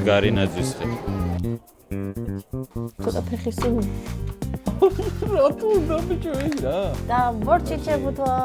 მდგარი ნაძვისხი. ცოტა ფეხი სიმი. რატო უნდა ბიჭო ეს რა? და ბორჩი შევუთვა.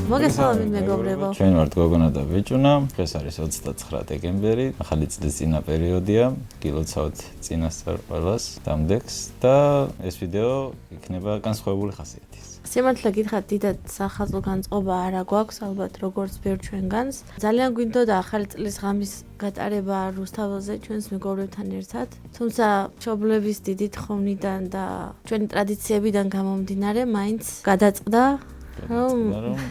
მოგესალმებით მეგობრებო. ჩვენ ვართ გოგონა და ბიჭუნა. დღეს არის 29 დეკემბერი. ახალი წლის წინა პერიოდია. გილოცავთ წინასწარ ყველას დამდეგს და ეს ვიდეო იქნება განსხვავებული ხასიათის. სიმართლე გითხრათ, დიდად სახაზო განწყობა არ აქვს, ალბათ როგორც ბევრ ჩვენგანს. ძალიან გვინდოდა ახალი წლის ღამის გატარება რუსთაველზე ჩვენს მეგობრებთან ერთად. თუმცა მშობლების დიდი თხოვნიდან და ჩვენი ტრადიციებიდან გამომდინარე, მაინც გადაწყდა რომ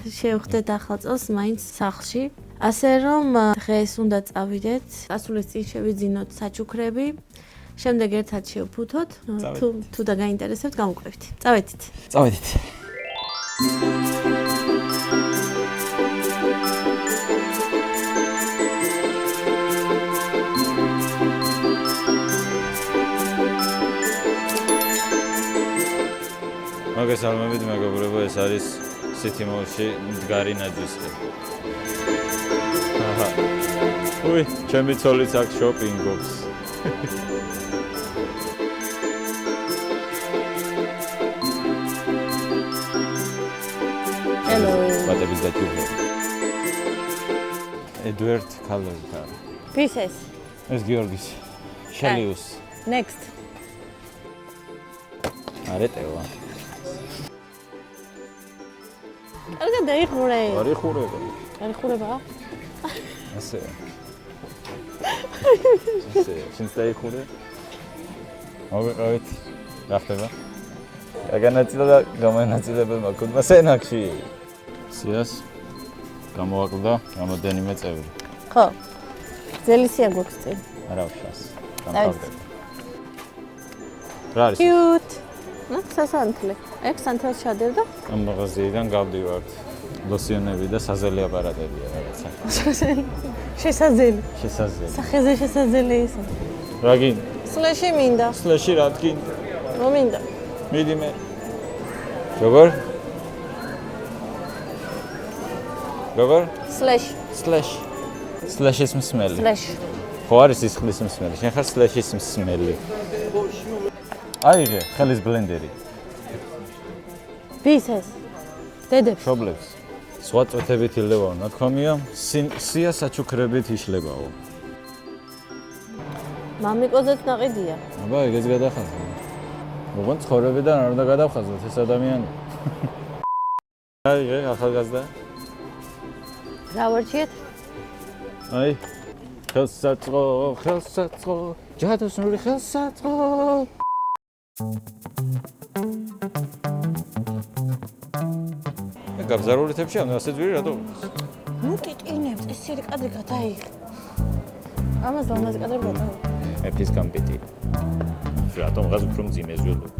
შევხვდეთ ახალ წელს მაინც სახლში. ასე რომ დღეს უნდა წავიდეთ, წასულის წინ შევიძინოთ საჩუქრები, შემდეგ ერთად შევფუთოთ, თუ დაგაინტერესებთ, გამოვკვდებით. წავედით. წავედით. მოგესალმებით მეგობრებო, ეს არის City Mall-ში მდგარი ნაძვისხი. უი, ჩემი ცოლიც აქ შოპინგობს. Hello. ბატების დაჭირდა. Edward Color-და. Ვის ეს? ეს გიორგის. შელიუს. Next. არეტევა. კარგად დაიხურე. არი ხურება. არი ხურება? ასე. ასე, შენ დაიხურე? მოგეყავით. რა ხდება? განაწილება გამანაწილებელმა ქონდა სენაკში. სიას გამოაკლდა რამოდენიმე წევრი. ხო. ძელისია გვაქვს წინ. არა ვშას. გამყავდება. რა არის? Cute. ნუ სასანთლე. ეგ სანთელს ჩადევდა? ამ მაღაზიიდან გავდივართ. ლოსიონები და საზელი აპარატებია რაღაცა. შესაძელი. შესაძელი. სახეზე შესაძელი ისა. რა გინ? სლეში მინდა. სლეში რა გინ? რომ მინდა. მიდი მე. როგორ? როგორ? სლეში. სლეში. სლეშის მსმელი. სლეში. ხო არის სისხლის მსმელი. შენ ხარ სლეშის მსმელი. აიღე ხელის ბლენდერი. ვის ეს? დედებს. მშობლებს. სხვა წვეთებით ილევაო, ნათქვამია, სია საჩუქრებით იშლებაო. მამიკოზეც ნაყიდია. აბა, ეგეც გადახაზა. ოღონდ ცხოვრებიდან არ უნდა გადავხაზოთ ეს ადამიანი. აიღე ახალგაზრდა. რა ვარჩიეთ? აი, ხელსაწყო, ხელსაწყო, ჯადოსნური ხელსაწყო. გაბზარული თებში ამ ასე ძვირი რატო? ნუ ტიტინებს, ეს სერი კადრი გადაიღე. ამას კადრი გადაიღე. მეფის გამპიტი. რატომ ღაც უფრო მძიმე ზველოთ?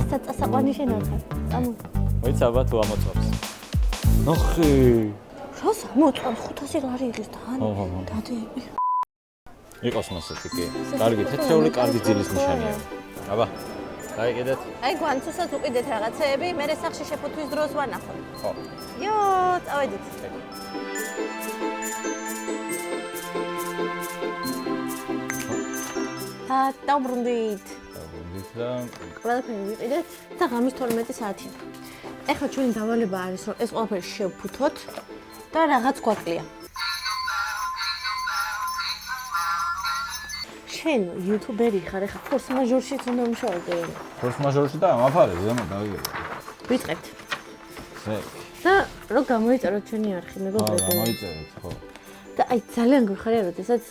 ასა წასაყვანი შენ არ ხარ. წამო. მოიცაბა თუ ამოწობს. ნახე. რას ამოწავს 500 ლარი იღეს თან? დადები. იყოს მასეთი კი. კარგი, თეთრეული კარგი ძილის ნიშანია. აბა. გაიგედეთ? აი გვანცოსაც უყიდეთ რაღაცეები, მე სახში შეფუთვის დროს ვანახოთ. ხო. იო, წავედით. დავბრუნდით. დავბრუნდით და ყველაფერი ვიყიდეთ და ღამის 12 საათია. ეხლა ჩვენი დავალება არის, რომ ეს ყველაფერი შევფუთოთ და რაღაც გვაკლია. შენ იუთუბერი ხარ, ეხლა ფორს მაჟორშიც უნდა მუშაობდე. ფორს მაჟორში და ამაფარე ზემო დავიგე. ვიწყებთ. ზე. და რო გამოიწეროთ ჩვენი არხი, მეგობრებო. გამოიწერეთ, ხო. და აი ძალიან გვიხარია, როდესაც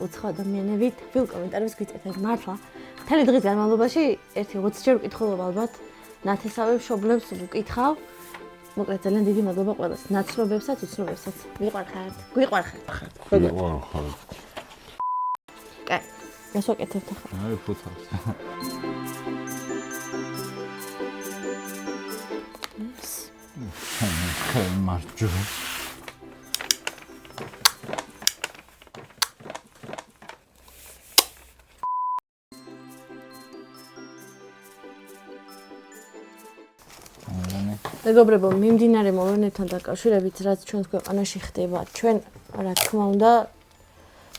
უცხო ადამიანები ვიდეო კომენტარებს გვიწერთ, მართლა. მთელი დღის განმავლობაში 1-20 ჯერ ვკითხულობ ალბათ, ნათესავებ მშობლებს ვკითხავ. მოკლედ ძალიან დიდი მადლობა ყველას, ნაცნობებსაც, უცნობებსაც. ვიყვარხართ. გვიყვარხართ. ვიყვარხართ. კაი. ეს ვაკეთებთ ახლა. აი ფუთავს. მარჯო. მეგობრებო, მიმდინარე მოვლენებთან დაკავშირებით, რაც ჩვენს ქვეყანაში ხდება, ჩვენ რა თქმა უნდა,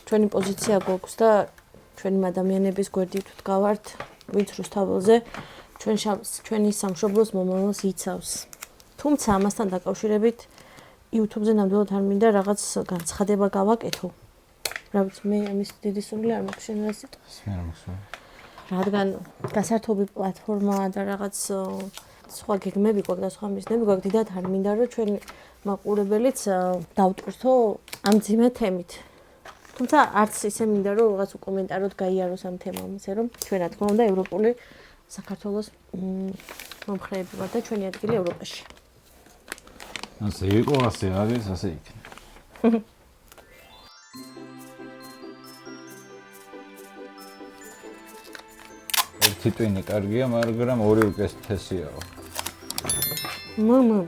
ჩვენი პოზიცია გვაქვს და ჩვენი ადამიანების გვერდით ვდგავართ, ვინც რუსთაველზე ჩვენი სამშობლოს მომავალს იცავს. თუმცა ამასთან დაკავშირებით YouTube-ზე ნამდვილად არ მინდა რაღაც განცხადება გავაკეთო. რა ვიცი, მე ამის დიდი სურვილი არ მაქვს შენ რა სიტყვას. მე არ მაქვს. რადგან გასართობი პლატფორმაა და რაღაც სხვა გეგმები გვაქვს და სხვა მიზნები გვაქვს, დიდად არ მინდა რომ ჩვენი მაყურებელიც დავტვირთო ამ ძიმე თემით. თუმცა არც ისე მინდა რომ რაღაც კომენტაროდ გაიაროს ამ თემამ, ისე რომ ჩვენ რა თქმა უნდა ევროპული საქართველოს მომხრეები ვართ და ჩვენი ადგილი ევროპაში. ასე იყო, ასე არის, ასე იქნება. ერთი ტვინი კარგია, მაგრამ ორი უკეთესიაო. მამა.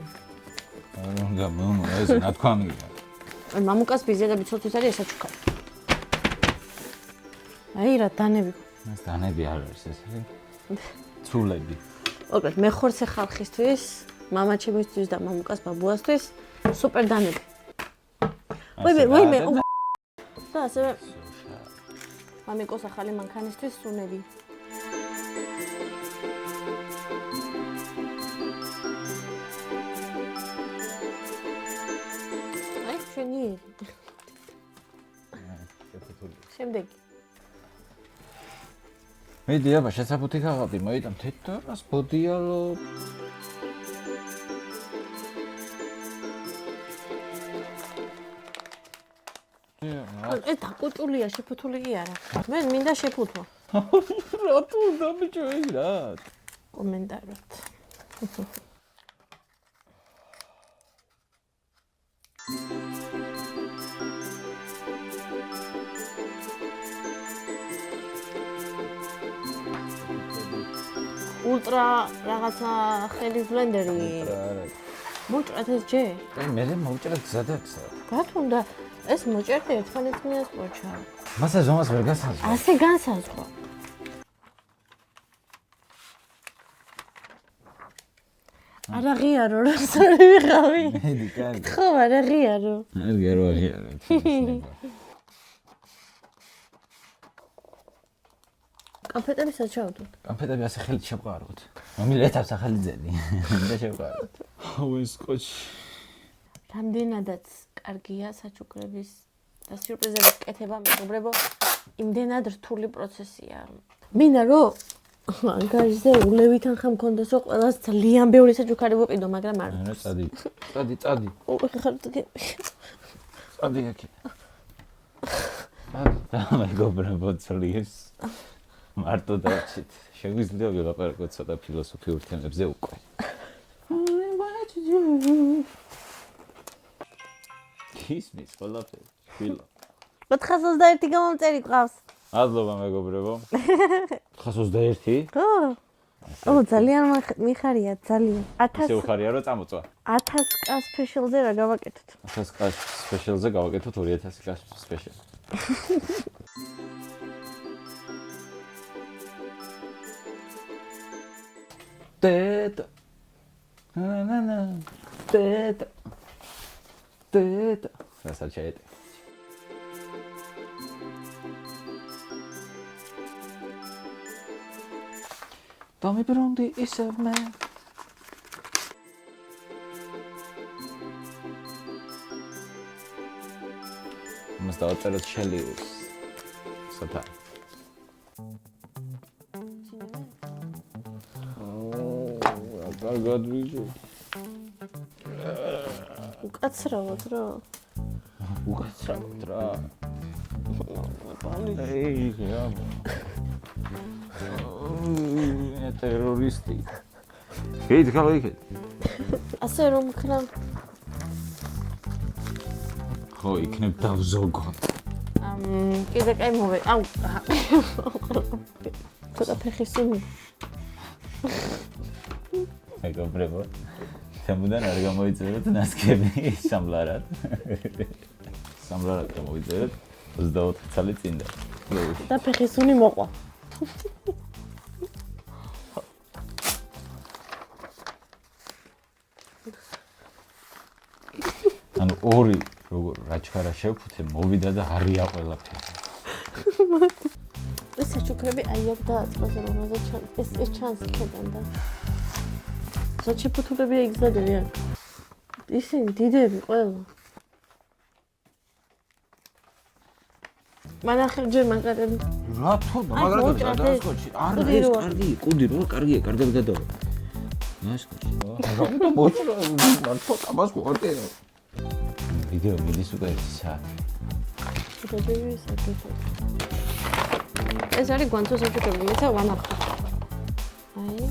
ეს ნათქვამია. მამუკას ბიზნესები ცოტა არის ესაჩუქა. აი რა დანები. ეს დანები არ არის ეს. ცულები. ოღონდ მე ხორცე ხალხისთვის, მამაჩემისთვის და მამუკას ბაბუასთვის სუპერ დანები. ვაიმე. და ასევე მამიკოს ახალი მანქანისთვის სუნები. აი ჩვენი. შემდეგი. მედი აბა შესაფუთი ხაღაბი მოიტან თეთრას ბოდიალო. ეს დაკუჭულია, შეფუთული კი არა. მე მინდა შეფუთო. რატო დამიჭო ეს რა? კომენტარად. ულტრა რაღაცა ხელის ბლენდერი. მოჭრათ ეს ჯე? მე მოვჭრათ გზადაქსა. რა თუნდა ეს მოჭერდი ერთმანეთს მიასპორჩა. მასა ზომას ვერ გასაზღვრა. ასე განსაზღვრა. არა ღიარო რა სწორი ვიყავი. მედი კარგი. ხო, არა ღიარო. არ გეროაღიარო. კანფეტები საჩავდოთ. კანფეტები ასე ხელით შევყაროთ. მომილეთავს ახალი ძელი. და შევყაროთ. აუ ეს კოჩი. რამდენადაც კარგია საჩუქრების და სიურპრიზების კეთება, მეგობრებო, იმდენად რთული პროცესია. მინდა რომ ანგარიშზე ულევითან ხა მქონდეს რომ ყველას ძალიან ბევრი საჩუქარი ვიყიდო, მაგრამ არ. არა, წადი. წადი აქ. და მეგობრებო, ძლიერს მარტო დავჭით. შეგვიძლია ვილაპარაკოთ ცოტა ფილოსოფიურ თემებზე უკვე. ისმის ყველაფერი. ფილო. 421 გამომწერი ყავს. მადლობა მეგობრებო. 421? ხო. ო, ძალიან მიხარია, ძალიან. 1000 ისე უხარია რომ წამოწვა. 1000 კას სპეშალზე რა გავაკეთოთ? 1000 კას სპეშალზე გავაკეთოთ 2000 კას სპეშალ. Teta. Na. Teta. Essa chat. Tommy Brondi is a man. Mas da outra Chelius. Só tá. გადვიჭი. უკაცრავად რა. უკაცრავად რა. ეი, რა. ტერორისტი. ეი, გალოიქეთ. ასე რომ ხნა. ხო, იქნებ დავზოგოთ. კიდე კაი მოვე. აუ. ცოტა ფეხი სიმი. მეგობრებო, თემუდან არ გამოიწერეთ ნასკები სამლარად. სამლარად გამოიწერეთ 24 წელი წინ და. და ფეხი სუნი მოყვა. ორი როგორ რაჩქარა შევფუთე მოვიდა და არია ყველაფერი. ეს საჩუქრები აი აქ დააწყვეტე რომელზეც ეს ჩანს იქიდან და საჩუქრები იგზადებიან. ისინი დიდები ყველა. მანახერ ჯერ მაგარები. რატო? მაგრად გადაასკოჩი. არა ეს კარგი, კუდი რო კარგია, კარგად გადავა. ნასკოჩი. რატო მოწრა? მართლა ამას ვარ. ვიდეო მიდის უკვე 1 საათი. ეს არის გვანცო საჩუქრები, მეცა ვანახო. აი.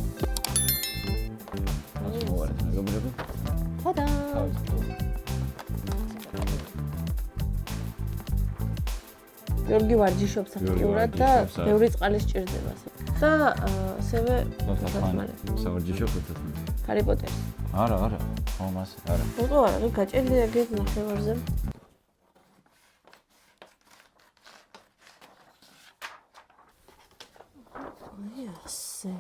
მოვალე, მეგობრებო. ტადა. გიორგი ვარჯიშობს აქტიურად და ბევრი წყალი სჭირდება. და ასევე სავარჯიშო ხოთათმე. ჰარი პოტერი. არა, ხომას არა. უყო არა, გაჭერილია გეთ ნახევარზე. აი ასე.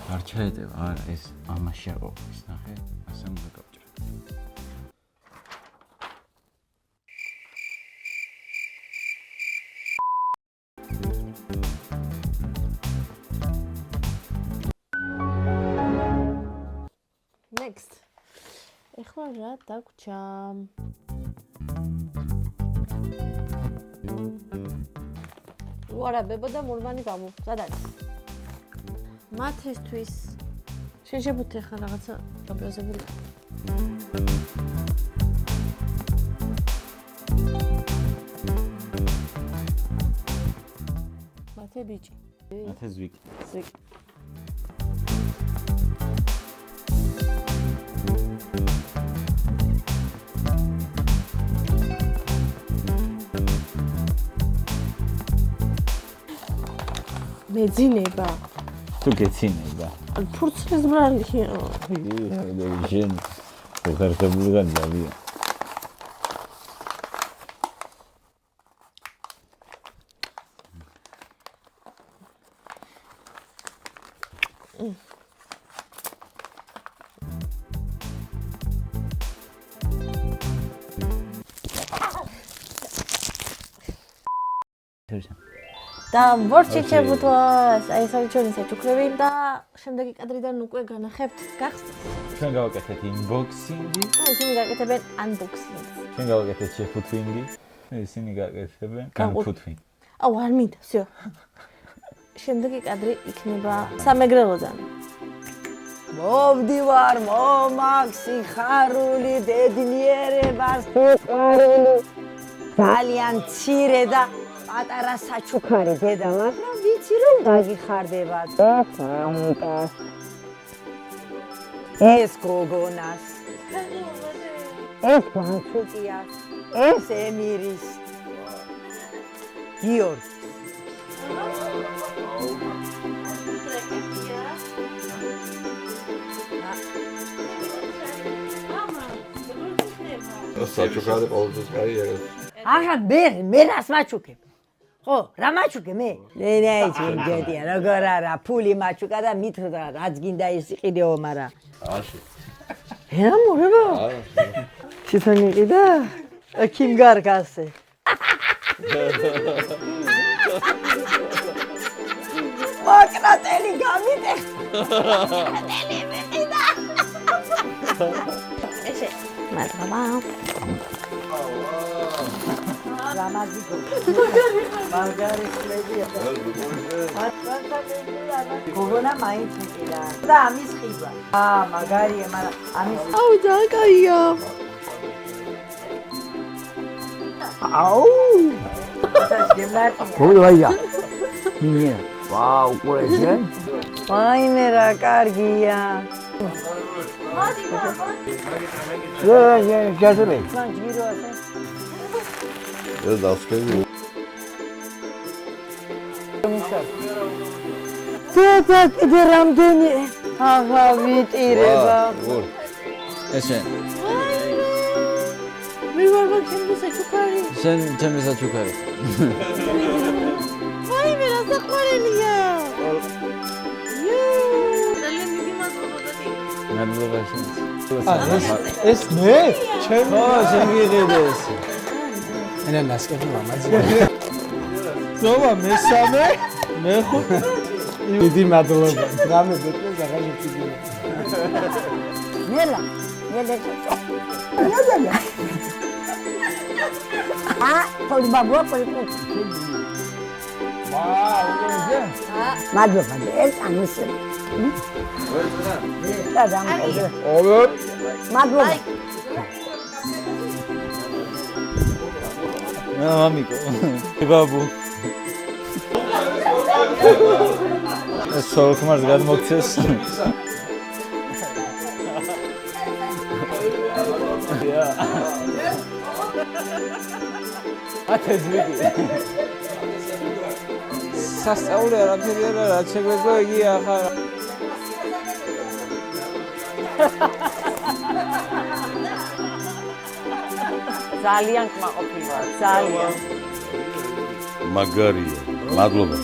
არ ჩაედევა, არა, ეს ამაში არ ყოფნის, ნახე, ასე უნდა გავჭრა. Next. ეხლა რა დაგვრჩა? ვარა ბებო და მურმანი გამო. სად არის? მათისთვის შეშებუთე ხა რაღაცა გაბრაზებული. მათე ბიჭი. მათე ზვიკი. ზვიკი. მეძინება. თუ გეცინება. ფურცლის ბრალია. ჟენ. ხერხებული განავია. და ვორჩიჩებუთვას, აი ეს არის ჩვენი საჩუქრები და შემდეგი კადრიდან უკვე განახებთ გახსნას. ჩვენ გავაკეთეთ ინბოქსინგი. ისინი გაკეთებენ unboxing-ს. ჩვენ გავაკეთეთ შეფუთვინგი. ისინი გაკეთებენ განფუთვინგი. აუ არ მინდა, всё. შემდეგი კადრი იქნება სამეგრელოდან. მოვდივარ მომაქსი ხარული ბედნიერებას უყარული ძალიან მცირე და პატარა საჩუქარი დედა, მაგრამ ვიცი რომ დაგიხარდება. ეს გოგონას, ეს განცუკიას, ეს ემირის, გიორგი. საჩუქარი ყოველთვის კარგია. ახლა მე რას მაჩუქებ? ხო, რა მაჩუქე მე? ნეი, ჯენჯეტია, როგორ არა, ფული მაჩუკა და მით რაც გინდა ის იყიდეო, მაგრამ აში. რა მორება? შეთანი იყიდა? კიმ გარკასე. მაკრატელი გამიდე. მაკრატელი მიყიდა. ესე, მადლობა. რამაზიკო. მაგარი ხლებია. გოგონა მაინც მიყიდა. და ამის ხიბა. მაგარია, მაგრამ ამის აუ ძალიან კაია. აუ. გულაია. მინია. ვაუ, ყურეზე. ვაიმე რა კარგია. ჯაზები. განჯგიროა. ეს დავსკები. და კიდე რამდენი აღა ვიტირება. ესე. მე ვარ შენ საჩუქარი. შენ ჩემი საჩუქარი. ვაიმე რა საყვარელია. ძალიან დიდი მადლობა დადი. მადლობა შენ. ეს მე? ჩემი. ხო, შენ გიყიდეს. ენა ნასკები მამაძია. ზომა მესამე, მეხუთე. დიდი მადლობა. დრამე ბეთლეს აღარ შეგვიძლია. ნელა თორი ბაბუა ყოლიკო მადლობა ეს ამის მადლობა მამიკო ბაბუ ეს სოლკმარს გადმოქცეს ათეძვიგი სასწაული არაფერი არა რაც შეგვეძლო იგი ახლა ძალიან კმაყოფილი ძალიან მაგარია. მადლობა.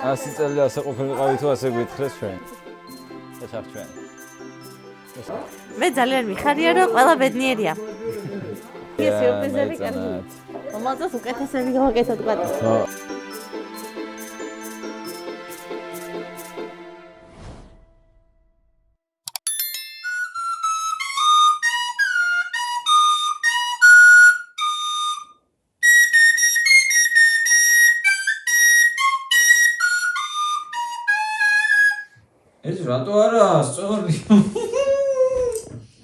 100 წელი ასე ყოფილიყავი თუ ასე გვითხრეს ჩვენ. ეცახ ჩვენ. მე ძალიან მიხარია რომ ყველა ბედნიერია. ეს სიურპრიზები კარგი. მომავალს უკეთესები გავაკეთოთ კვატა. ხო. ეს რატო არა სწორი